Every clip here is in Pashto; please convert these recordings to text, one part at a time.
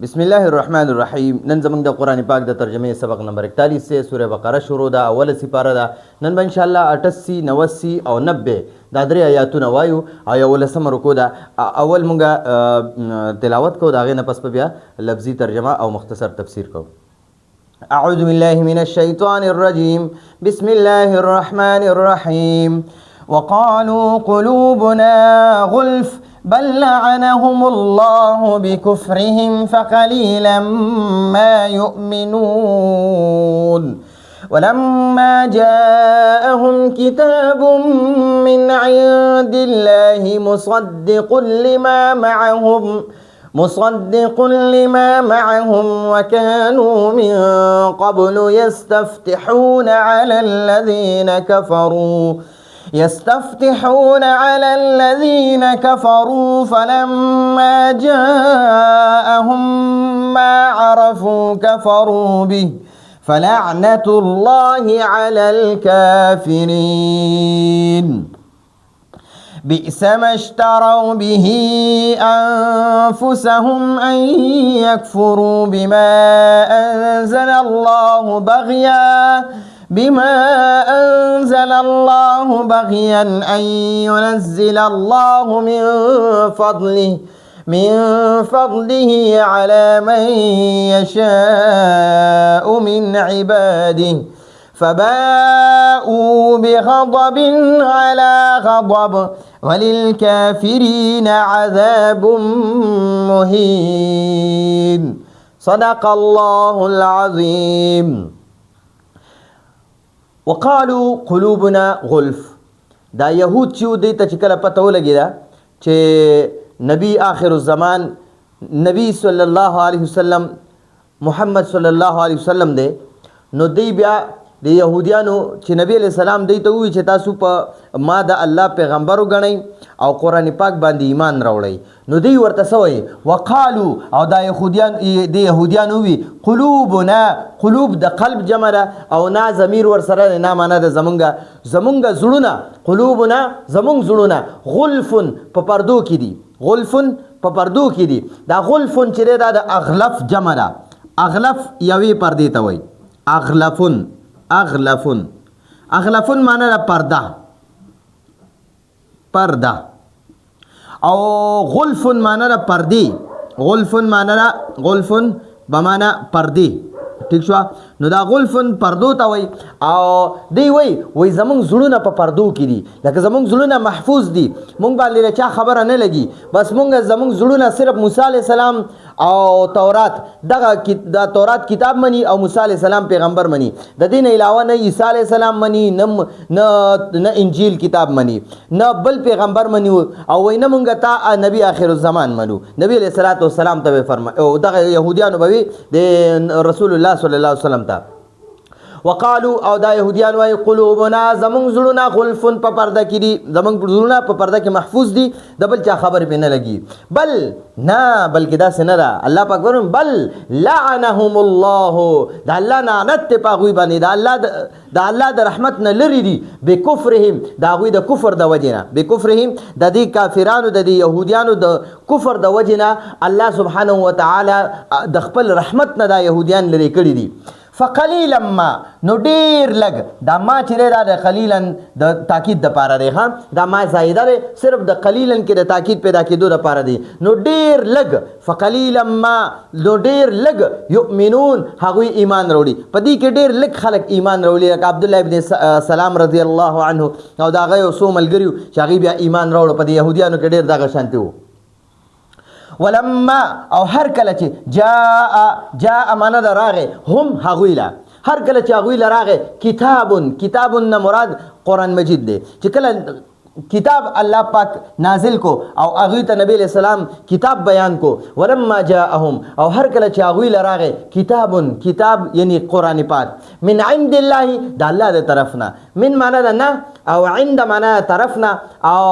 بسم الله الرحمن الرحیم. نن زمونږ د قرآن پاک د ترجمې سبق نمبر 41 سے سورہ بقره شروع ده. اوله سپاره ده. نن به انشاءالله 88 89 او 90 دا درې آیاتونه وایو او یولسمه رکوع ده. اول مونږه تلاوت کوو، د هغې نه پس به بیا لفظي ترجمه او مختصر تفسیر کوو. اعوذ بالله من الشیطان الرجیم. بسم الله الرحمن الرحیم. وقالوا قلوبنا غلف بل لعنهم الله بكفرهم فقليلا ما يؤمنون. ولما جاءهم كتاب من عند الله مصدق لما معهم وكانوا من قبل يستفتحون على الذين كفروا فلما جاءهم ما عرفوا كفروا به فلعنة الله على الكافرين. بئس ما اشتروا به أنفسهم أن يكفروا بما أنزل الله بغيا أن ينزل الله من فضله على من يشاء من عباده فباءوا بغضب على غضب وللكافرين عذاب مهين. صدق الله العظيم. وقالو قلوبنا غلف. دا یهود چې دوی ته چې کله پته ولګېده چې نبی آخر الزمان نبی صلی الله علیه وسلم محمد صلی الله علیه وسلم دی، نو دی بیا د یهودیانو چې نبی علیہ السلام دی ته ووایي چې تاسو په ما د الله پیغمبر وګڼئ او قرآن پاک باندې ایمان راوړئ، نو دی ورته څه وایي؟ وقالو، او دا یهودیان ووي قلوبنا، قلوب د قلب جمع ده او نا ضمیر ورسره نه معنا ده زمونږ زړونه، قلوبنا زمونږ زړونه، غلفن په پردو کې دي، غلفن په پردو کې دي. دا غلفن چې دی دا د اغلف جمع ده. اغلف یوې پردې ته وایي. اغلفن معنی ده پرده او غلفن معنی ده پردی. غلفن بمعنی پردی. ٹھیک شو؟ نو دا غلفن پردو ته وای او دی وای زمونږ زړونه په پردو کې دي، لکه زمونږ زړونه محفوظ دي، مونږ باندې چا خبره نه لګي، بس زمونږ زړونه صرف موسی علیہ السلام او تورات دا تورات کتاب منی او موسی علیہ السلام پیغمبر منی، د دې نه علاوه نه عیسی علیہ السلام منی، نه انجیل کتاب منی، نه بل پیغمبر منی او وای نه مونږ تا نبی آخر الزمان منو. نبی علیہ الصلوۃ والسلام ته فرمای او دغه يهوديانو به د رسول الله صلی الله علیه وسلم ته. وقالو، او دا یهودیان وای قلوبنا زمونږ زړونه غلفن په پرده کې دي، زمونږ زړونه په پرده کې محفوظ دي، د بل چا خبر پې نه لګي. بل نه، بلکې داسې نه ده. الله پاک فرمایي بل لعنهم الله، د الله لعنت دی په هغوی باندې، د الله د رحمت نه لرې دي. بکفرهم، د هغوی د کفر د وجې نه، بکفرهم د دې کافرانو د دې یهودیانو د کفر د وجې نه الله سبحانه وتعالی د خپل رحمت نه دا یهودیان لرې کړي دي. فقلیلا ما، نو ډیر لګ، دا ما چې دی دا د قلیلا د تاکید دپاره دی، دا ما زایده دی، صرف د قلیلا کې د تاکید پیدا کېدو دپاره دی. نو ډیر لګ، فقلیلا ما، نو ډیر لګ یؤمنون هغوی ایمان راوړي. په دې کې ډیر لږ خلک ایمان راوړي، لکه عبدالله ابن سلام رضی الله عنه او د هغه یو څو ملګري چې هغوی بیا ایمان راوړو. په دې یهودیانو کې ډیر دغه شانتي وو. ولما، او هر کله چې جاء معنا ده راغې، هم هغوی له، هر کله چې هغوی له راغې کتابون نه مراد قرآن مجید دی. چې کله کتاب الله پاک نازل کو او هغوی ته نبی علیہ السلام کتاب بیان کو. ولما جاءهم، او هر کله چې هغوی له راغې کتاب یعنی قرآن پاک، من عند الله، د الله د طرف نه، من معنا ده نه او عند معنا طرف نه او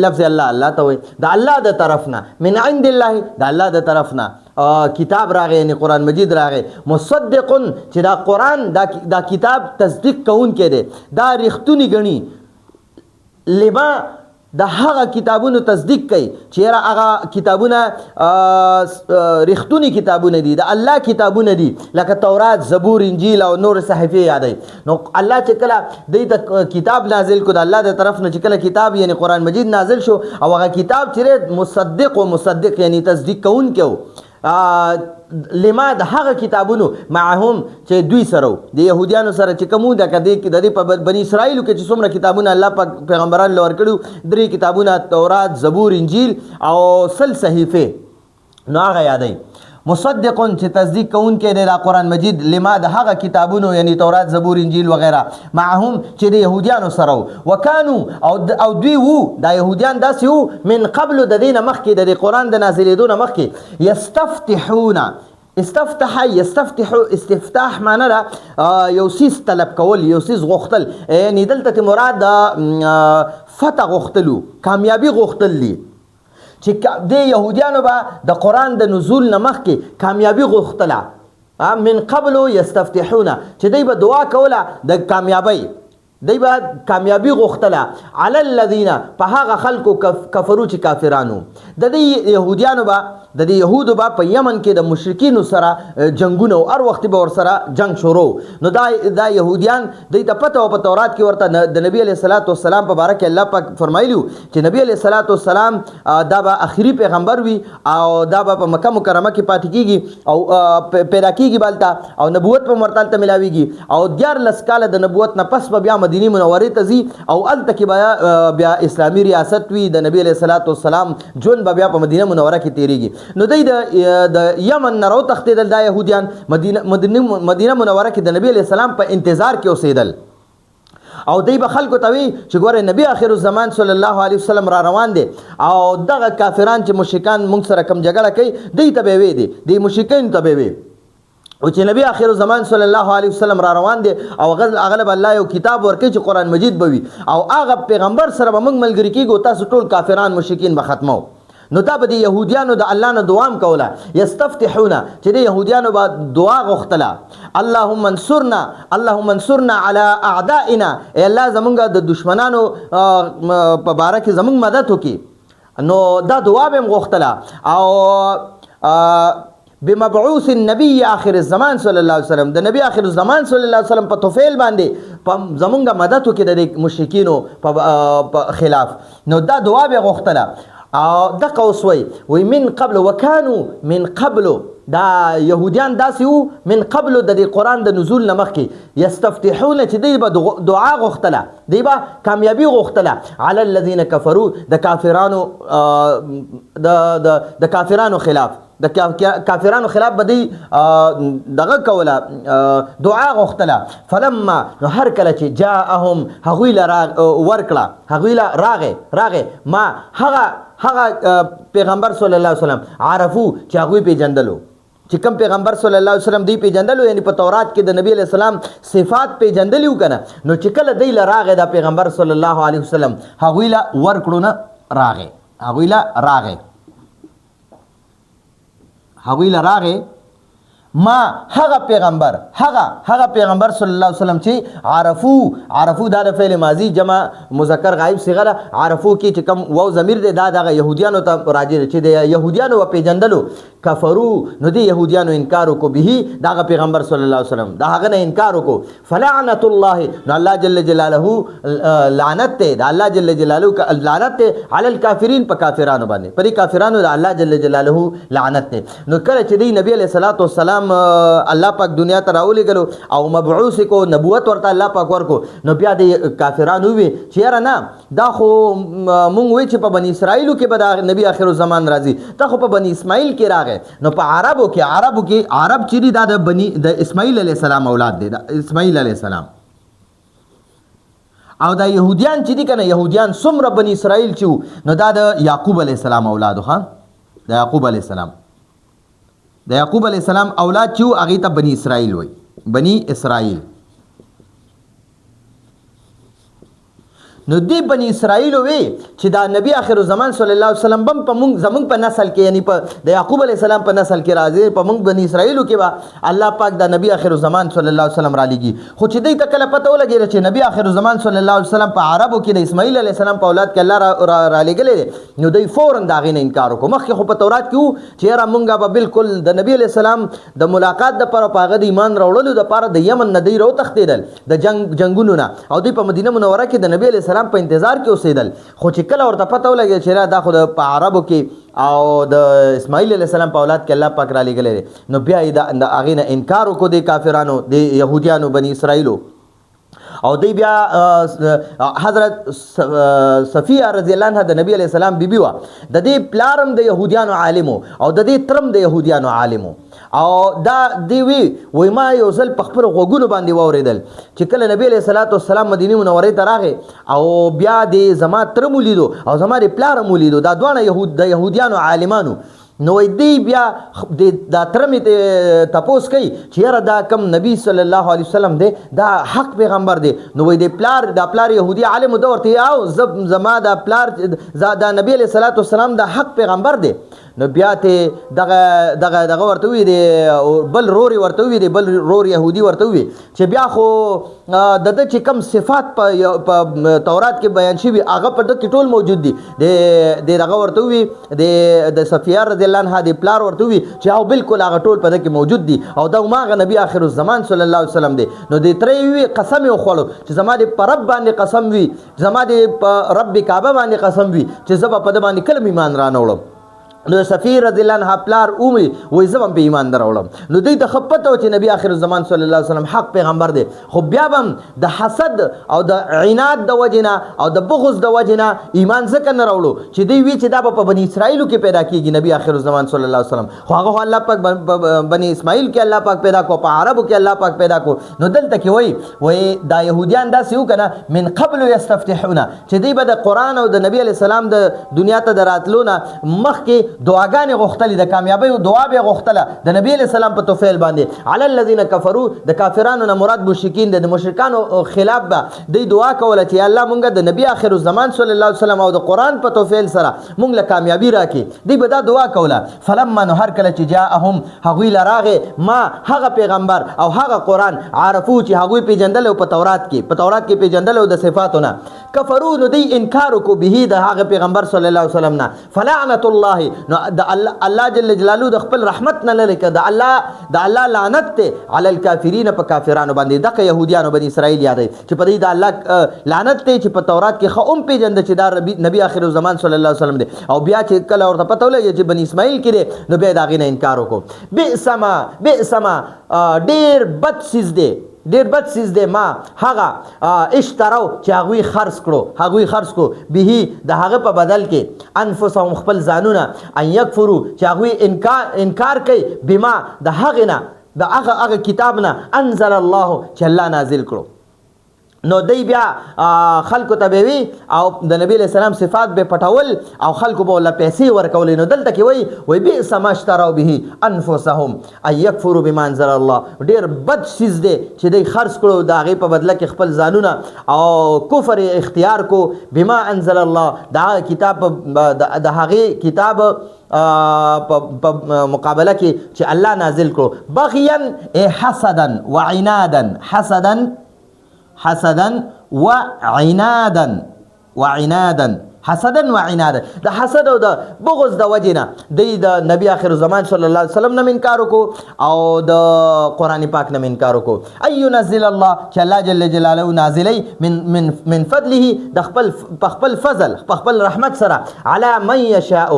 لفظ الله ته وایي د الله د طرف نه، من عند الله د الله د طرف نه کتاب راغی یعنی قرآن مجید راغی. مصدقن چې دا قرآن دا کتاب تصدیق کوونکی دی، دا رښتونی ګڼي. لما د هغه کتابونو تصدیق کوي چې هغه کتابونه رښتونی کتابونه دي د الله کتابونه دي لکه تورات زبور انجیل او نور صحیفې یادوي نو الله چې کله د کتاب نازل کو د الله د طرف نه چې کله کتاب یعنی قرآن مجید نازل شو او هغه کتاب چې مصدق یعنی تصدیق کوونکی لما د هغه کتابونو معهم چې دوی سره د يهوديانو سره چې کومو د دې په بني اسرائیل کې چې څومره کتابونه الله پاک پیغمبران لور کړو درې کتابونه تورات زبور انجیل او صحیفه نو هغه یادای مصدقون چې تصدیق کوونکی دی د قرآن مجید لما د هغه کتابونو یعنی تورات زبور انجیل وغیرہ معهم چې د يهوديانو سره وکانو او دوی وو د يهوديان داسې وو من قبل د دینه مخکې د قرآن د نازلېدو نه مخکې یستفتحون استفتاح معنی دا یو سیز طلب کول یو سیز غوښتل یعنی دلته مراد فتح غوښتلو کامیابی غوښتل دي چې د يهوديانو به د قرآن د نزول نه مخکې کامیابي غوښتله من قبل یستفتحون چې دوی به دعا کوله د کامیابی دوی به کامیابی غوښتله علی الذین په هغه خلکو کفرو چې کافرانو د دې يهوديانو به د دې يهودو به په یمن کې د مشرکینو سره جنگونه او هر وخت به ور سره جنگ شروع نو دا يهوديان دوی ته پته او په تورات کې ورته د نبی علیه الصلاۃ والسلام په باره کې الله پاک فرمایلیو چې نبی علیه الصلاۃ والسلام دا به اخیری پیغمبر وي او دا به په مکه مکرمه کې پاتې کیږي او پیدا کیږي بالته او نبوت په مرتبه ته ملاويږي او 14 کاله د نبوت نه پس به بیا مدینه منوره ته ځي او الته کې بیا اسلامي ریاست وي د نبی علیه الصلاۃ والسلام جون به بیا په مدینه منوره کې تیریږي نو دوی د یمن نه راو تښتېدل دا يهوديان مدینه منوره کې د نبی علیه السلام په انتظار کې اوسېدل او دوی به خلکو ته وی چې ګوره نبی آخر الزمان صلی الله علیه وسلم را روان دي او دغه کافران چې مشرکان موږ سره کم جګړه کوي دوی ته به وی دي د مشرکین ته به وی او چې نبی آخر الزمان صلی الله علیه وسلم را روان دي او اغلب الله یو کتاب ورکړي چې قرآن مجید بوي او هغه پیغمبر سره به موږ ملګری کیږو تاسو ټول کافران مشرکین به ختمو نو دا به د يهوديانو د الله نه دعا کوله یستفتحون چې د يهوديانو به دعا غوښتله اللهم انصرنا على اعدائنا ای الله زمونږ د دشمنانو په باره کې زمونږ مدد وکړي نو دا دعا به غوښتله او بمبعوث النبي آخر الزمان صلی الله علیه وسلم د نبی آخر الزمان صلی الله علیه وسلم په توفیل باندې زمونږ مدد وکړي د مشرکینو په خلاف نو دا دعا به غوښتله او دغه اوسوي وي من قبل وکانو من قبل دا يهوديان داسې وو من قبل د قرآن د نزول نه مخکې یستفتحون چې دوی به دعا غوښتله دوی به کامیابي غوښتله علی الذین کفروا د کافرانو د کافرانو خلاف د کافرانو خلاف به دوی دغه کوله دعا غوښتله فلما نو هر کله چې جاءهم هغوی له ورکړه هغوی له راغې ما هغه پیغمبر صلی الله علیه وسلم عرفو چې هغوی پیژندلو چې کوم پیغمبر صلی الله علیه وسلم دی پیژندلو یعنی په تورات کې د نبی علیه السلام صفات پیژندلیو کنه نو چې کله دی له راغې دا پیغمبر صلی الله علیه وسلم هغوی له ورکړو نه راغې هغوی له راغې ما هغه پیغمبر صلی الله علیه وسلم چې عرفو دا د فعل ماضی جمع مذکر غایب صيغه عرفو کې چې کوم واو ضمیر دی دا د يهوديانو ته راځي چې د يهوديانو په پیژندلو کفرو نو دی يهوديانو انکار وکړو به دا پیغمبر صلی الله علیه وسلم دا هغه نه انکار وکړو فلعنت الله نو الله جل جلاله لعنت ته دا الله جل جلاله لعنت ته علی الکافرین په کافرانو باندې پر کافرانو دا الله جل جلاله لعنت ته نو کله چې دی نبی علیہ الصلوۃ والسلام الله پاک دنیا ته راولې غلو او مبعوث کو نبوت ورته الله پاک ورکو نو بیا د کافرانو وی چیرې نه دا خو مونږ وی چې په بنی اسرائیل کې به نبی آخر الزمان راځي دا خو په بنی اسماعیل کې راغی نو په عرب چې دا د اسماعیل علیه السلام اولاد دی دا اسماعیل علیه السلام او دا يهوديان چې دي کنه يهوديان څومره بنی اسرائیل چې نو دا د یعقوب علیه السلام اولاد خو د یعقوب علیه السلام اولاد چې هغه ته بنی اسرائیل وای بنی اسرائیل نو دی بنی اسرائیل وی چې دا نبی آخر الزمان صلی الله علیه وسلم بم په مونږ زمونږ په نسل کې یعنی په د یعقوب علیه السلام په نسل کې راځي په مونږ بنی اسرائیلو کې به الله پاک دا نبی آخر الزمان صلی الله علیه وسلم را لېږي خو چې دی ته کله پته ولګېده چې نبی آخر الزمان صلی الله علیه وسلم په عربو کې د اسماعیل علیه السلام په اولاد کې الله را لېږلی دی نو دی فوراً د هغې نه انکار وکړو مخکې خو په تورات کې وو چې یاره مونږ به بالکل د نبی علیه السلام د ملاقات دپاره په هغه د ایمان راوړلو دپاره د یمن نه دی راوتښتېدل د جنګونو نه او دوی په مدینه منوره کې د نبی علیه السلام په انتظار کې اوسېدل خو چې کله ورته پته ولګېده چې دا خو په عربو کې او د اسماعیل علیه السلام په اولاد کې الله پاک را لېږلی دی نو بیا یې د هغې نه انکار وکړو د کافرانو د یهودیانو بني اسرائیلو او دی بیا حضرت صفیه رضی الله عنها د نبی علیه السلام بیبي وه د دې پلارم د یهودیانو عالم او د دې ترم د یهودیانو عالم او دا دی وی ما یو ځل په خپلو غوږونو باندې واورېدل چې کله نبی علیه الصلاة والسلام مدینې منورې ته راغی او بیا د زما تره مو لیدو او زما د پلاره مو لیدو دا دواړه د یهودیانو عالمانو نو دی بیا دا تره مې تپوس کوي چې یاره دا کم نبی صلی الله علیه وسلم دی دا حق پیغمبر دی نو وایي دا پلار یهودي عالم ده ورته او زما دا پلار دا نبی علیه الصلاة والسلام دا حق پیغمبر دی نو بیا ته دغه ورته وي دی بل روري ورته وي دی بل رور یهودي ورته وي چې بیا خو د ده چې کم صفات په تورات کې بیان شوي هغه په ده کې ټول موجود دي د دغه ورته وي د صفیه رضی الله عنها د پلار ورته وي چې او بالکل هغه ټول په ده کې موجود دي او دا هماغه نبی آخر الزمان صلی الله علیه وسلم دی نو د ترې وي قسم یې وخوړو چې زما د په رب باندې قسم وي زما د په رب کعبه باندې قسم وي چې زه به په ده باندې کله ایمان را نه وړم نو صفیه رضی الله عنها پلار اومي وایي زه به په ایمان در راوړم نو دوی ته ښه پته وه چې نبي آخر الزمان صلی الله علیه وسلم حق پیغمبر دی خو بیا به هم د حسد او د عناد د وجې نه او د بغض د وجې نه ایمان ځکه نه راوړو چې دوی وی چې دا به په بني اسرائیلو کې پیدا کېږي نبي آخر الزمان صلی الله علیه وسلم خو هغه خو الله پاک بني اسماعیل کې الله پاک پیدا کو په عربو کې الله پاک پیدا کو نو دلته کې وایي دا یهودیان داسې وو که نه من قبل یستفتحونه چې دوی به د قرآن او د نبي علیه السلام د دنیا ته د راتلو نه مخکې دعاګانې غوښتلې د کامیابۍ دعا به یې غوښتله د نبي علیه السلام په توفیل باندې علی الذین کفروا د کافرانو نه مراد مشرکین د مشرکانو خلاف به دوی دعا کوله چې الله مونږ د نبي آخر الزمان صلی الله علیه وسلم او د قرآن په توفیل سره مونږ له کامیابي راکړي دوی به دا دعا کوله فلما نو هر کله چې جاءهم هغوی له راغې ما هغه پیغمبر او هغه قرآن عرفو چې هغوی پیژندلی په تورات کې پیژندلی د صفاتو نه کفرو نو دوی انکار وکړو به د هغه پیغمبر صلی الله علیه وسلم نه فلعنت الله نو د الله جل جلاله د خپل رحمت نه لري که د الله لعنت ته علی الکافرین په کافرانو باندې دغه یهودیانو بني اسرائیل یادوي چې په دې د الله لعنت ته چې په تورات کې ښه پیژنده چې دا نبی آخر الزمان صلی الله علیه وسلم دی او بیا چې کله ورته پته ولګي چې بني اسماعیل کې دی نو بیا د هغې نه انکار وکړو بئس ما ډېر بد څیز دی ډېر بد څیز دی ما هغه اشترو چې هغوی خرڅ کړو به د هغه په بدل کې انفسهم خپل ځانونه ان یکفرو چې هغوی انکار کوي بما د هغې نه د هغه کتاب نه انزل الله چې الله نازل کړو نو دی بیا خلکو ته به وي او د نبی علیه السلام صفات به پټول او خلکو به ورله پیسې ورکولې نو دلته کې وایي بئس ما اشتروا به انفسهم ان یکفروا بما انزل الله ډېر بد څیز دی چې دوی خرڅ کړو د هغې په بدله کې خپل ځانونه او کفر اختیار کو بما انزل الله د هغه کتاب د هغې کتاب په مقابله کې چې الله نازل کړو بغیا حسدا وعنادا د حسد او د بغض د وجې نه دوی د نبی آخر الزمان صلی الله علیه وسلم نه انکار وکړو او د قرآن پاک نه انکار وکړو ای ينزل الله چې الله جل جلاله نازلی من فضله د خپل فضل په خپل رحمت سره علی من یشاء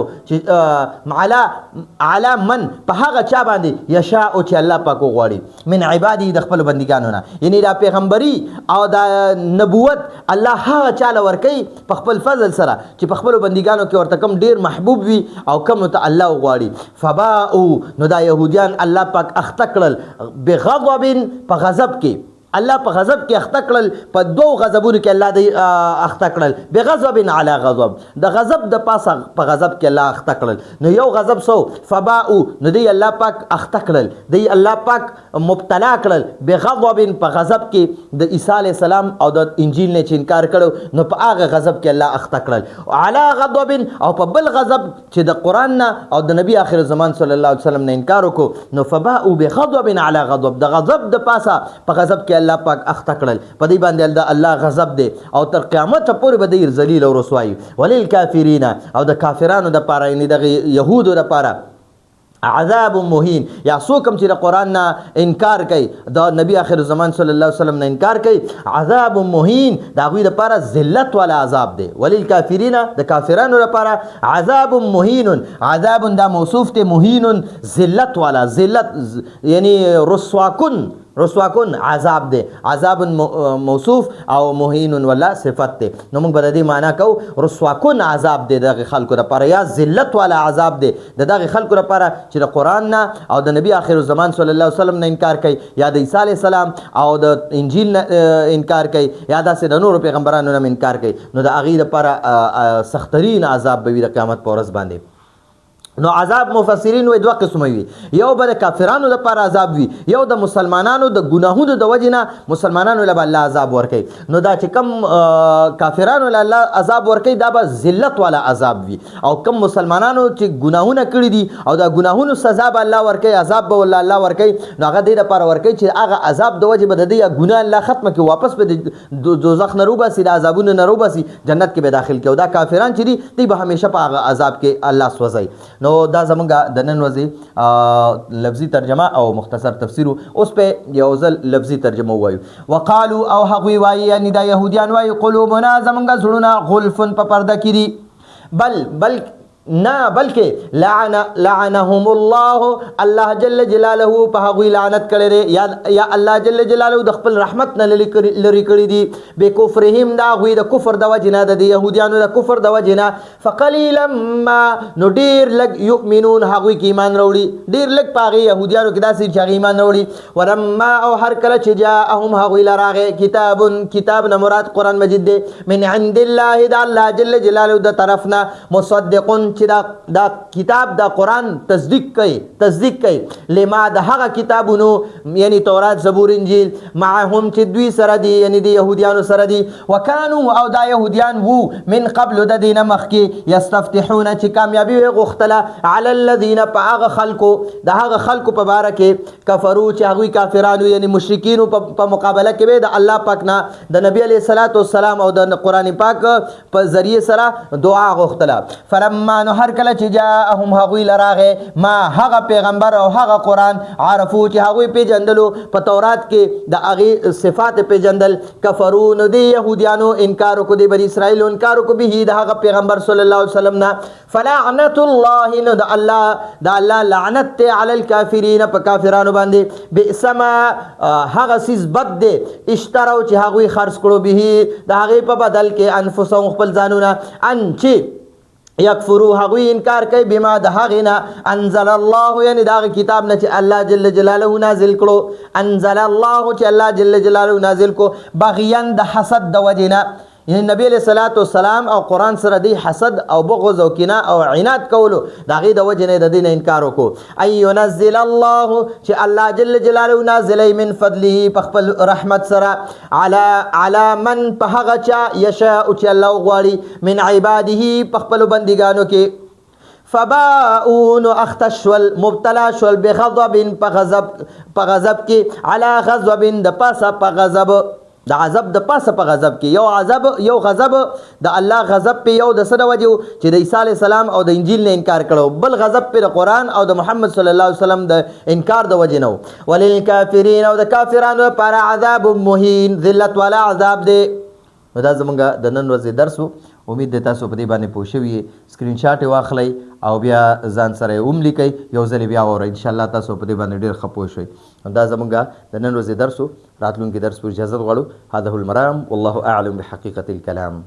علی من په هغه چا باندې یشاء چې الله پاک وغواړي من عباده د خپل بندګانو نه یعنی دا پیغمبري او دا نبوت الله هغه چاله ورکوي په خپل فضل سره چې په خپلو بندګانو کې ورته کم ډېر محبوب وي او کم ته الله وغواړي فباءو نو دا یهودیان الله پاک اخته کړل بغضب په غضب کې الله په غضب کې اخته کړل په دوه غضبونو کې الله دی اخته کړل بغضب علی غضب د غضب د پاسه په غضب کې الله اخته کړل نو یو غضب سو فباء نو دی الله پاک اخته کړل دی الله پاک مبتلا کړل بغضب په غضب کې د عیسی علی السلام او د انجیل نه چې انکار کړو نو په هغه غضب کې الله اخته کړل علی غضب او په بل غضب چې د قران نه او د نبی آخر زمان صلی الله علیه وسلم نه انکار وکړو نو فباء بغضب علی غضب د غضب د پاسه په غضب کې الله پاک اخته کړل په دې باندې الله غضب دی او تر قیامت پورې به دی ذلیل او رسوایی وللکافرین او د کافرانو د پاره یعنی د یهودو د پاره عذاب مهین یا څوک چې د قرآن نه انکار کوي د نبی آخر زمان صلی الله علیه وسلم نه انکار کوي عذاب مهین د هغوی دپاره ذلت والا عذاب دی وللکافرین د کافرانو لپاره عذاب مهین عذاب دا موصوف دی مهین ذلت والا ذلت یعنی رسواکن عذاب دی عذاب موصوف او مهین ولا صفت دی نو موږ به د دې معنا کوو رسواکن عذاب دی دغه خلکو لپاره یا ذلت والا عذاب دی د دغه خلکو لپاره چې د قرآن نه او د نبی آخر زمان صلی الله علیه وسلم نه انکار کوي یا د عیسی علیه السلام او د انجیل نه انکار کوي یا داسې د نورو پیغمبرانو نه انکار کوي نو د هغې لپاره سخترین عذاب به وي د قیامت په ورځ باندې نو عذاب مفسرین وی دوه قسمه وي یو به د کافرانو لپاره عذاب وي یو د مسلمانانو د ګناهونو د وجې نه مسلمانانو له به الله عذاب ورکوي نو دا چې کم کافرانو له الله عذاب ورکوي دا به ذلت والا عذاب وي او کم مسلمانانو چې ګناهونه کړي دي او دا ګناهونو سزا به الله ورکوي عذاب به الله ورکوي نو هغه دې لپاره ورکوي چې هغه عذاب د وجې به د دې ګناه الله ختمه کړي واپس به د دوزخ نه روباسي د عذابونو نه روباسي جنت کې به داخل کړي او دا کافران چې دي دوی به همیشه په هغه عذاب کې الله سوځي نو دا زمونږ د نن ورځې لفظي ترجمه او مختصر تفسیر اوس په یو ځل لفظي ترجمه ووایو وقالو او هغوی وایي یعنی دا یهودیان وایي قلوبنا زمونږ زړونه غلفن په پرده کې دي بل نه بلکې لعنهم الله الله جل جلاله په هغوی لعنت کړی دی یا الله جل جلاله د خپل رحمت نه لرې کړي دي بې کفرهم د هغوی د کفر د وجې نه د یهودیانو د کفر د وجې نه فقلیلا ما نو ډېر لږ یؤمنون هغوی کې ایمان راوړي ډېر لږ په هغې یهودیانو کې داسې چې هغې ایمان راوړي ولما او هر کله چې جاءهم هغوی له راغی کتاب نه مراد قرآن مجید دی من عند الله د الله جل جلاله د طرف نه مصدقون چې دا کتاب دا قرآن تصدیق کوي لما د هغه کتابونو یعنی تورات زبور انجیل معهم چې دوی سره دي یعنی د یهودیانو سره دي وکانو او دا یهودیان وو من قبل د دینه مخکې یستفتحون چې کامیابي غوښتله علی الذین په هغه خلکو د هغه خلکو په باره کې کفرو چې هغوی کافرانو یعنی مشرکینو په مقابله کې به د الله پاک نه د نبی علیه الصلاۃ والسلام او د قرآن پاک په ذریعه سره دعا غوښتله فلما هر کله چې جاءهم هغوی لراغه ما هغه پیغمبر او هغه قرآن عرفو چې هغوی پیژندلو په تورات کې د هغې صفات پیژندل کفرو نو د یهودیانو انکار وکړو د بني اسرائیلو انکار وکړو به د هغه پیغمبر صلی الله علیه وسلم نه فلعنت الله نو د الله لعنت ته علی الکافرین په کافرانو باندې بئس ما هغه څیز بد دی اشتروا چې هغوی خرڅ کړو به د هغې په بدل کې انفسهم خپل ځانونه ان چې یکفرو هغوی انکار کوي بما د هغې نه انزل الله یعنی د هغه کتاب نه چې الله جل جلاله نازل کړو انزل الله چې الله جل جلاله نازل کړو بغیا د حسد د وجې نه یعنی نبی علیہ الصلوۃ والسلام او قرآن سره دی حسد او بغض او کینه او عناد کولو د هغې د وجې نه د دې نه انکار وکړو ان ينزل الله چې الله جل جلاله نازلی من فضله په خپل رحمت سره علی من په هغه چا یشاء چې الله وغواړي من عباده په خپلو بندګانو کې فباؤون اختشول مبتلا شول بغضب په غضب کې علی غضب د پاسه په غضب د عذاب د پاسه په غضب کې یو غضب د الله غضب په یو د سره وجو چې د عیسی علیه السلام او د انجیل نه انکار کړو بل غضب په قرآن او د محمد صلی الله علیه وسلم د انکار د وجې نو وللکافرین او د کافرانو لپاره عذاب مهین ذلت والا عذاب دی نو دا زمونږ د نن ورځې درس و امید دی تاسو په دې باندې پوه شوي سکرین شاټ یې واخلئ او بیا ځان سره یې ولیکئ یو ځل بیا واورئ انشاءالله تاسو په دې باندې ډېر ښه پوه شئ دا زمونږ د نن ورځې درس و راتلونکي درس پورې اجازت غواړو هذا هو المرام والله اعلم بحقیقة الكلام